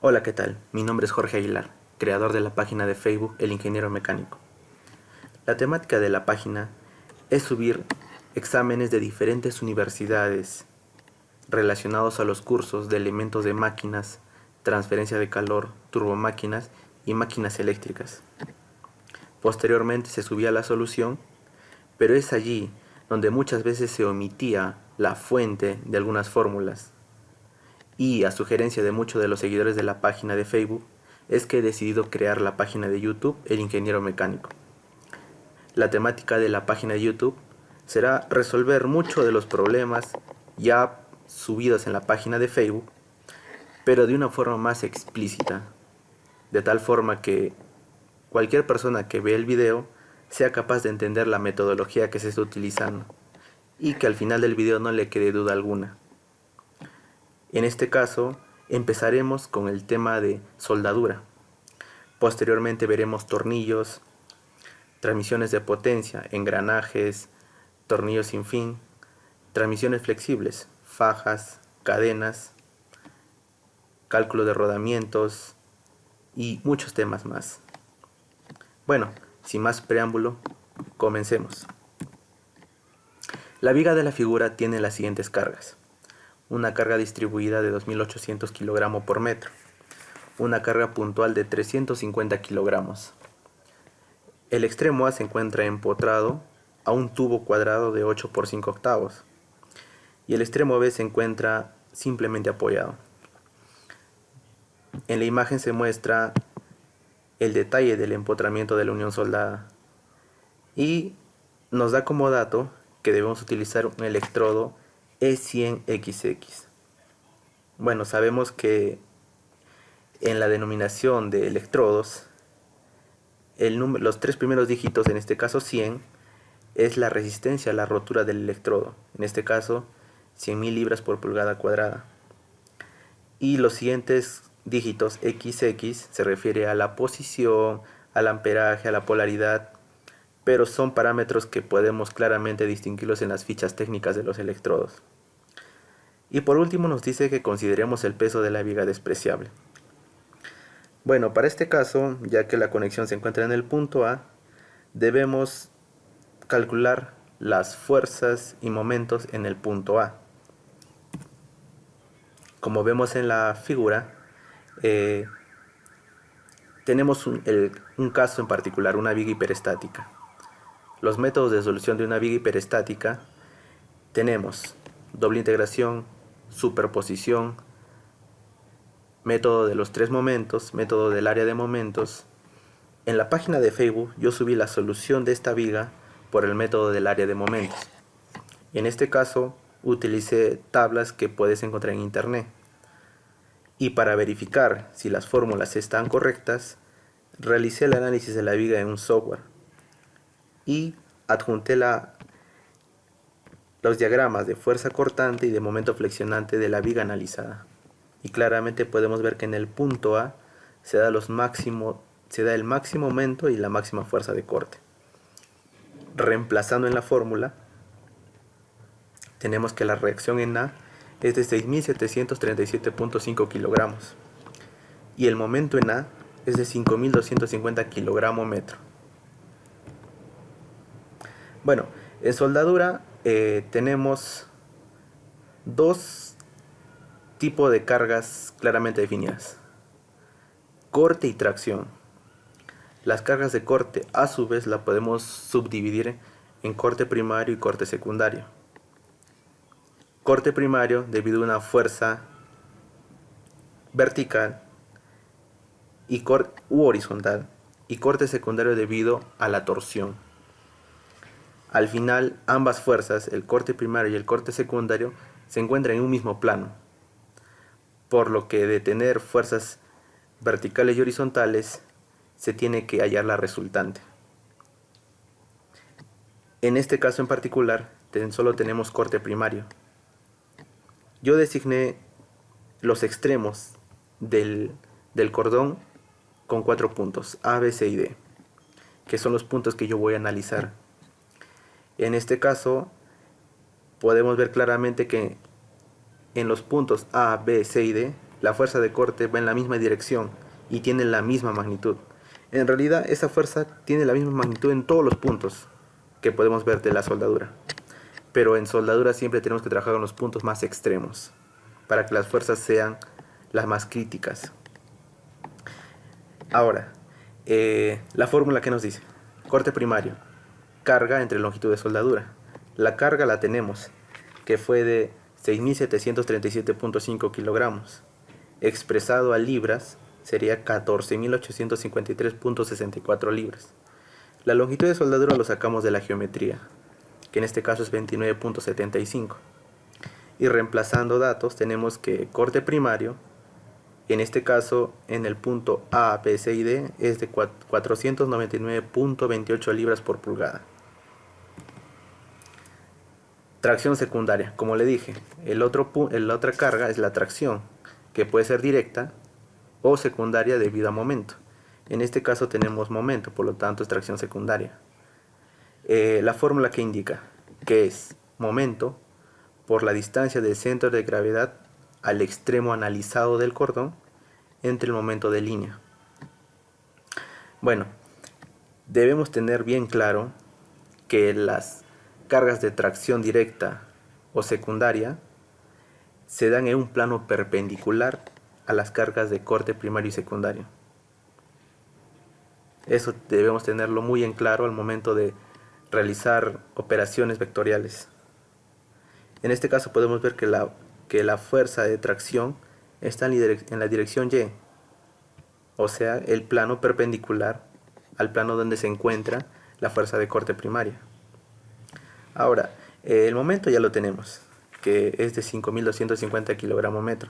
Hola, ¿qué tal? Mi nombre es Jorge Aguilar, creador de la página de Facebook El Ingeniero Mecánico. La temática de la página es subir exámenes de diferentes universidades relacionados a los cursos de elementos de máquinas, transferencia de calor, turbomáquinas y máquinas eléctricas. Posteriormente se subía la solución, pero es allí donde muchas veces se omitía la fuente de algunas fórmulas. Y a sugerencia de muchos de los seguidores de la página de Facebook, es que he decidido crear la página de YouTube El Ingeniero Mecánico. La temática de la página de YouTube será resolver muchos de los problemas ya subidos en la página de Facebook, pero de una forma más explícita, de tal forma que cualquier persona que vea el video sea capaz de entender la metodología que se está utilizando y que al final del video no le quede duda alguna. En este caso, empezaremos con el tema de soldadura. Posteriormente veremos tornillos, transmisiones de potencia, engranajes, tornillos sin fin, transmisiones flexibles, fajas, cadenas, cálculo de rodamientos y muchos temas más. Bueno, sin más preámbulo, comencemos. La viga de la figura tiene las siguientes cargas. Una carga distribuida de 2.800 kg por metro. Una carga puntual de 350 kg. El extremo A se encuentra empotrado a un tubo cuadrado de 8 por 5 octavos. Y el extremo B se encuentra simplemente apoyado. En la imagen se muestra el detalle del empotramiento de la unión soldada. Y nos da como dato que debemos utilizar un electrodo E100XX. Bueno, sabemos que en la denominación de electrodos, los tres primeros dígitos, en este caso 100, es la resistencia a la rotura del electrodo, en este caso 100.000 libras por pulgada cuadrada. Y los siguientes dígitos XX se refiere a la posición, al amperaje, a la polaridad, pero son parámetros que podemos claramente distinguirlos en las fichas técnicas de los electrodos. Y por último nos dice que consideremos el peso de la viga despreciable. Bueno, para este caso, ya que la conexión se encuentra en el punto A, debemos calcular las fuerzas y momentos en el punto A. Como vemos en la figura, tenemos un caso en particular, una viga hiperestática. Los métodos de solución de una viga hiperestática tenemos doble integración, superposición, método de los tres momentos, método del área de momentos. En la página de Facebook yo subí la solución de esta viga por el método del área de momentos. En este caso utilicé tablas que puedes encontrar en internet. Y para verificar si las fórmulas están correctas, realicé el análisis de la viga en un software y adjunté los diagramas de fuerza cortante y de momento flexionante de la viga analizada. Y claramente podemos ver que en el punto A se da el máximo momento y la máxima fuerza de corte. Reemplazando en la fórmula, tenemos que la reacción en A es de 6.737.5 kilogramos y el momento en A es de 5.250 kilogramos metro. Bueno, en soldadura tenemos dos tipos de cargas claramente definidas: corte y tracción. Las cargas de corte a su vez la podemos subdividir en corte primario y corte secundario. Corte primario debido a una fuerza vertical u horizontal, y corte secundario debido a la torsión. Al final, ambas fuerzas, el corte primario y el corte secundario, se encuentran en un mismo plano, por lo que de tener fuerzas verticales y horizontales se tiene que hallar la resultante. En este caso en particular solo tenemos corte primario. Yo designé los extremos del cordón con 4 puntos, A, B, C y D, que son los puntos que yo voy a analizar. En este caso podemos ver claramente que en los puntos A, B, C y D la fuerza de corte va en la misma dirección y tiene la misma magnitud. En realidad esa fuerza tiene la misma magnitud en todos los puntos que podemos ver de la soldadura. Pero en soldadura siempre tenemos que trabajar con los puntos más extremos para que las fuerzas sean las más críticas. Ahora, la fórmula que nos dice: corte primario, carga entre longitud de soldadura. La carga la tenemos, que fue de 6.737.5 kilogramos. Expresado a libras, sería 14.853.64 libras. La longitud de soldadura lo sacamos de la geometría, que en este caso es 29.75. Y reemplazando datos, tenemos que corte primario, en este caso en el punto A, B, C y D, es de 499.28 libras por pulgada. Tracción secundaria, como le dije, la otra carga es la tracción, que puede ser directa o secundaria debido a momento. En este caso tenemos momento, por lo tanto es tracción secundaria. La fórmula que indica que es momento por la distancia del centro de gravedad al extremo analizado del cordón entre el momento de línea. Bueno, debemos tener bien claro que las cargas de tracción directa o secundaria se dan en un plano perpendicular a las cargas de corte primario y secundario. Eso debemos tenerlo muy en claro al momento de realizar operaciones vectoriales. En este caso podemos ver que la fuerza de tracción está en la dirección Y, o sea, el plano perpendicular al plano donde se encuentra la fuerza de corte primaria. Ahora, el momento ya lo tenemos, que es de 5.250 kgm.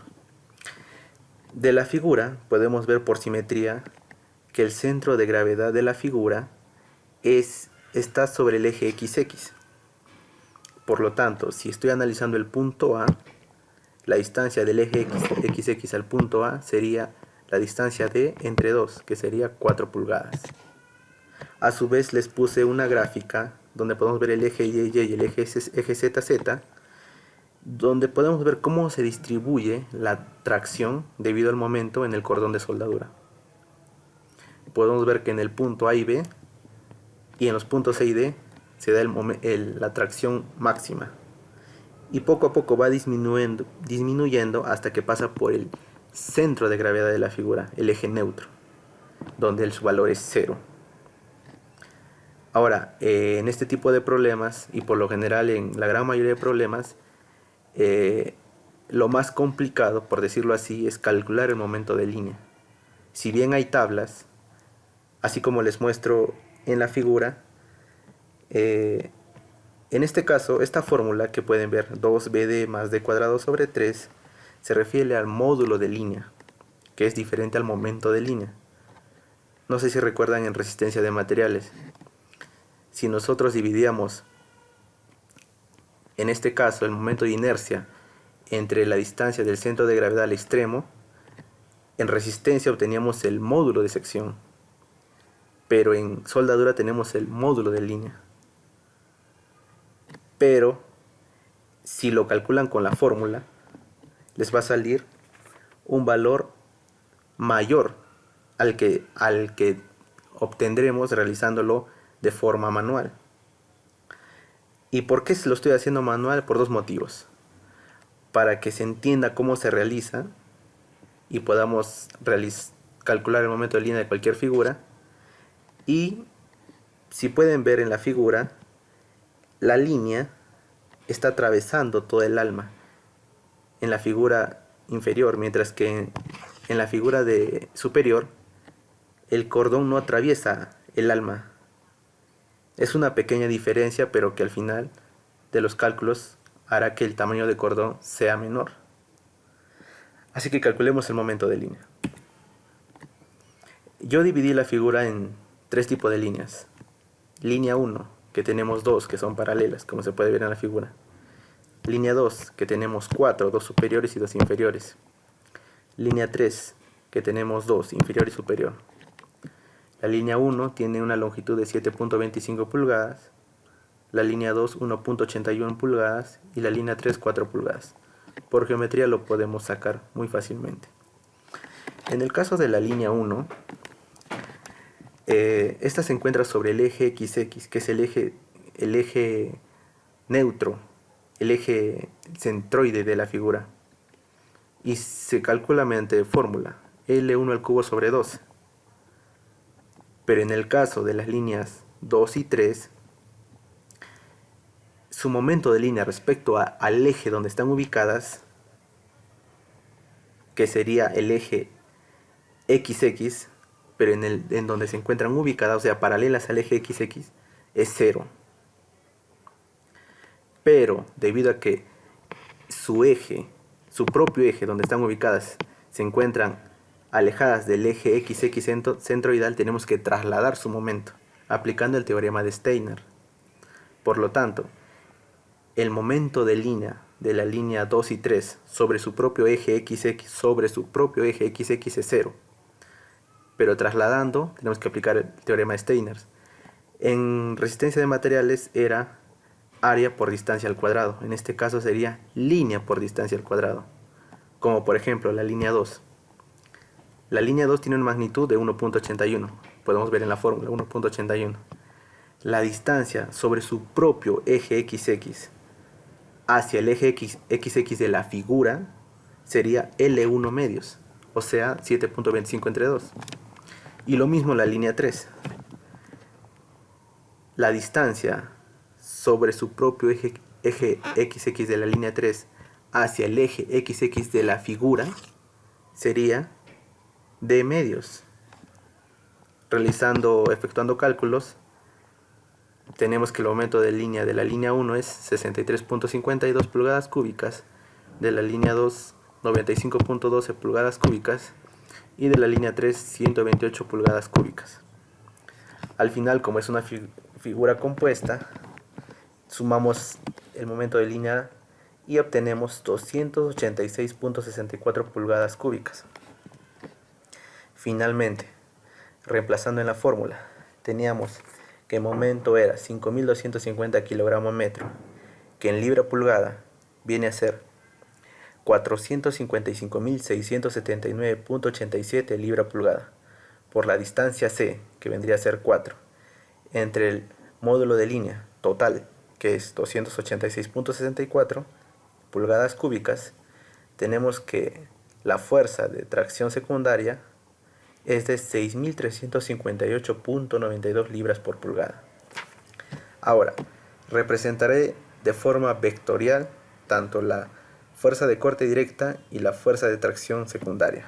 De la figura podemos ver por simetría que el centro de gravedad de la figura está sobre el eje XX. Por lo tanto, si estoy analizando el punto A, la distancia del eje XX al punto A sería la distancia D entre 2, que sería 4 pulgadas. A su vez les puse una gráfica donde podemos ver el eje Y y el eje ZZ, donde podemos ver cómo se distribuye la tracción debido al momento en el cordón de soldadura. Podemos ver que en el punto A y B y en los puntos C y D se da la tracción máxima, y poco a poco va disminuyendo hasta que pasa por el centro de gravedad de la figura, el eje neutro, donde su valor es 0. Ahora, en este tipo de problemas, y por lo general en la gran mayoría de problemas, lo más complicado, por decirlo así, es calcular el momento de línea. Si bien hay tablas, así como les muestro en la figura, en este caso, esta fórmula que pueden ver, 2BD más D cuadrado sobre 3, se refiere al módulo de línea, que es diferente al momento de línea. No sé si recuerdan en resistencia de materiales. Si nosotros dividíamos, en este caso, el momento de inercia entre la distancia del centro de gravedad al extremo, en resistencia obteníamos el módulo de sección, pero en soldadura tenemos el módulo de línea. Pero si lo calculan con la fórmula, les va a salir un valor mayor al que obtendremos realizándolo de forma manual. ¿Y por qué se lo estoy haciendo manual? Por dos motivos: para que se entienda cómo se realiza y podamos calcular el momento de línea de cualquier figura. Y si pueden ver en la figura, la línea está atravesando todo el alma en la figura inferior, mientras que en la figura superior el cordón no atraviesa el alma. Es una pequeña diferencia, pero que al final de los cálculos hará que el tamaño de cordón sea menor. Así que calculemos el momento de línea. Yo dividí la figura en tres tipos de líneas. Línea 1, que tenemos 2 que son paralelas, como se puede ver en la figura. Línea 2, que tenemos 4, 2 superiores y 2 inferiores. Línea 3, que tenemos 2, inferior y superior. La línea 1 tiene una longitud de 7.25 pulgadas, la línea 2 1.81 pulgadas y la línea 3 4 pulgadas. Por geometría lo podemos sacar muy fácilmente. En el caso de la línea 1, esta se encuentra sobre el eje XX, que es el eje neutro, el eje centroide de la figura, y se calcula mediante fórmula L1 al cubo sobre 2. Pero en el caso de las líneas 2 y 3, su momento de línea respecto al eje donde están ubicadas, que sería el eje XX, pero en donde se encuentran ubicadas, o sea, paralelas al eje XX, es 0. Pero debido a que su propio eje donde están ubicadas, se encuentran alejadas del eje XX centroidal, tenemos que trasladar su momento, aplicando el teorema de Steiner. Por lo tanto, el momento de línea de la línea 2 y 3 sobre su propio eje XX sobre su propio eje XX es 0. Pero trasladando, tenemos que aplicar el teorema de Steiner. En resistencia de materiales era área por distancia al cuadrado. En este caso sería línea por distancia al cuadrado. Como por ejemplo la línea 2. La línea 2 tiene una magnitud de 1.81. Podemos ver en la fórmula 1.81. La distancia sobre su propio eje XX hacia el eje XX de la figura sería L1 medios, o sea 7.25 entre 2. Y lo mismo la línea 3. La distancia sobre su propio eje XX de la línea 3 hacia el eje XX de la figura sería D medios. Efectuando cálculos, tenemos que el momento de línea de la línea 1 es 63.52 pulgadas cúbicas, de la línea 2 95.12 pulgadas cúbicas y de la línea 3 128 pulgadas cúbicas. Al final, como es una figura compuesta, sumamos el momento de línea y obtenemos 286.64 pulgadas cúbicas. Finalmente, reemplazando en la fórmula, teníamos que el momento era 5.250 kilogramos metro, que en libra pulgada viene a ser 455.679.87 libra pulgada, por la distancia C, que vendría a ser 4, entre el módulo de línea total, que es 286.64 pulgadas cúbicas, tenemos que la fuerza de tracción secundaria es de 6.358.92 libras por pulgada. Ahora, representaré de forma vectorial tanto la fuerza de corte directa y la fuerza de tracción secundaria.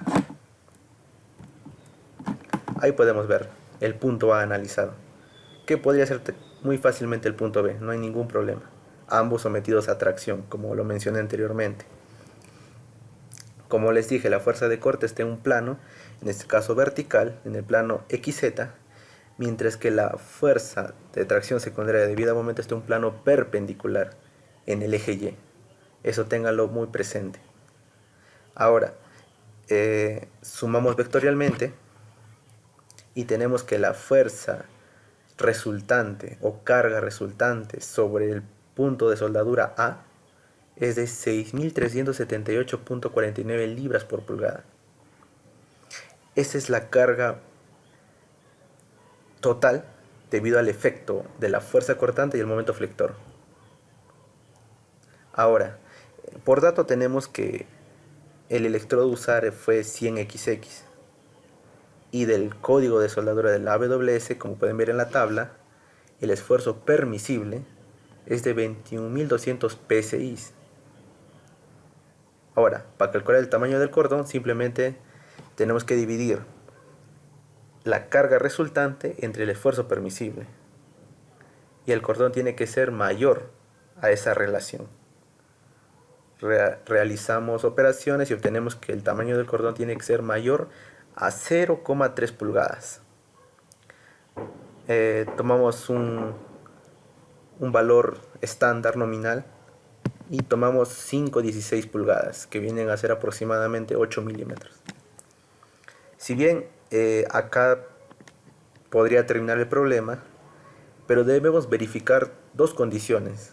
Ahí podemos ver el punto A analizado, que podría ser muy fácilmente el punto B, no hay ningún problema. Ambos sometidos a tracción, como lo mencioné anteriormente. Como les dije, la fuerza de corte está en un plano, en este caso vertical, en el plano XZ, mientras que la fuerza de tracción secundaria debida a momento está en un plano perpendicular, en el eje Y. Eso ténganlo muy presente. Ahora, sumamos vectorialmente y tenemos que la fuerza resultante o carga resultante sobre el punto de soldadura A es de 6.378.49 libras por pulgada. Esa es la carga total debido al efecto de la fuerza cortante y el momento flector. Ahora, por dato tenemos que el electrodo a usar fue 100XX y del código de soldadura del AWS, como pueden ver en la tabla, el esfuerzo permisible es de 21.200 PSI. Ahora, para calcular el tamaño del cordón, simplemente tenemos que dividir la carga resultante entre el esfuerzo permisible. Y el cordón tiene que ser mayor a esa relación. Realizamos operaciones y obtenemos que el tamaño del cordón tiene que ser mayor a 0,3 pulgadas. Tomamos un valor estándar nominal y tomamos 5,16 pulgadas, que vienen a ser aproximadamente 8 milímetros. Si bien acá podría terminar el problema, pero debemos verificar dos condiciones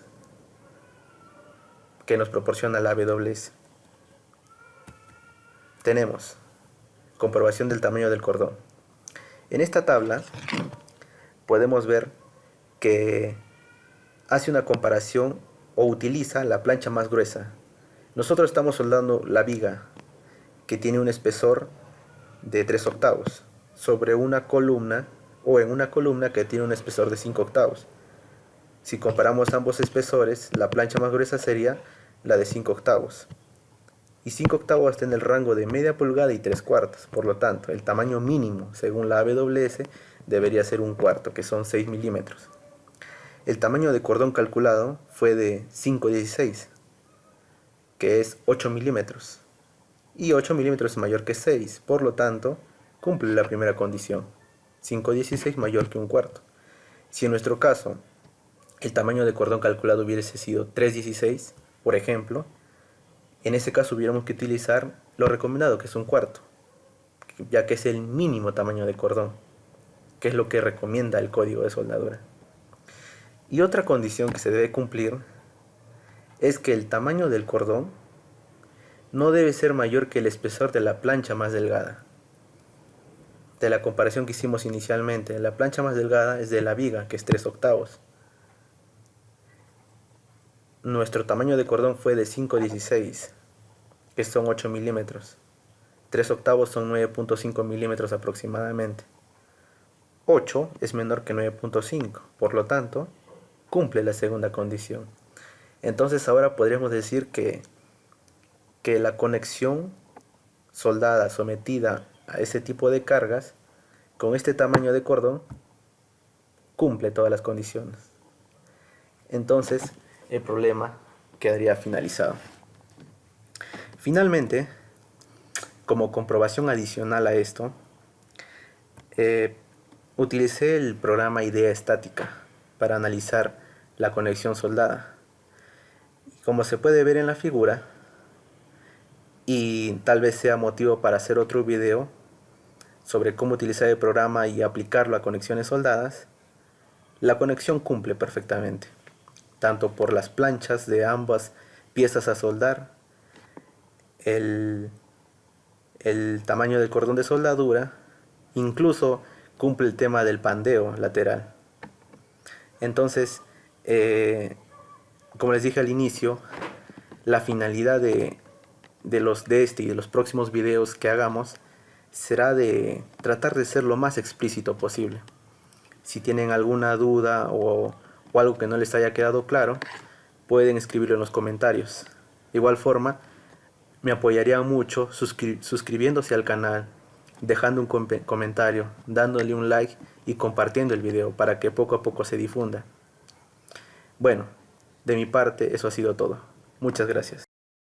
que nos proporciona la AWS. Tenemos comprobación del tamaño del cordón. En esta tabla podemos ver que hace una comparación o utiliza la plancha más gruesa. Nosotros estamos soldando la viga, que tiene un espesor de 3/8 sobre una columna, o en una columna que tiene un espesor de 5/8. Si comparamos ambos espesores, la plancha más gruesa sería la de 5/8. Y 5/8 está en el rango de media pulgada y 3/4. Por lo tanto, el tamaño mínimo, según la AWS, debería ser 1/4, que son 6 milímetros. El tamaño de cordón calculado fue de 5/16, que es 8 milímetros. Y 8 milímetros es mayor que 6, por lo tanto, cumple la primera condición. 5/16 mayor que 1/4. Si en nuestro caso el tamaño de cordón calculado hubiese sido 3/16, por ejemplo, en ese caso hubiéramos que utilizar lo recomendado, que es 1/4, ya que es el mínimo tamaño de cordón, que es lo que recomienda el código de soldadura. Y otra condición que se debe cumplir es que el tamaño del cordón no debe ser mayor que el espesor de la plancha más delgada. De la comparación que hicimos inicialmente, la plancha más delgada es de la viga, que es 3/8. Nuestro tamaño de cordón fue de 5/16, que son 8 milímetros. 3/8 son 9.5 milímetros aproximadamente. 8 es menor que 9.5, por lo tanto, cumple la segunda condición. Entonces ahora podríamos decir que la conexión soldada sometida a ese tipo de cargas con este tamaño de cordón cumple todas las condiciones. Entonces el problema quedaría finalizado. Finalmente, como comprobación adicional a esto, utilicé el programa Idea Estática para analizar la conexión soldada. Como se puede ver en la figura, y tal vez sea motivo para hacer otro video sobre cómo utilizar el programa y aplicarlo a conexiones soldadas, la conexión cumple perfectamente, tanto por las planchas de ambas piezas a soldar, el tamaño del cordón de soldadura, incluso cumple el tema del pandeo lateral. Entonces, como les dije al inicio, la finalidad de este y de los próximos videos que hagamos será de tratar de ser lo más explícito posible. Si tienen alguna duda o algo que no les haya quedado claro, pueden escribirlo en los comentarios. De igual forma, me apoyaría mucho suscribiéndose al canal, dejando un comentario, dándole un like y compartiendo el video para que poco a poco se difunda. Bueno, de mi parte eso ha sido todo. Muchas gracias.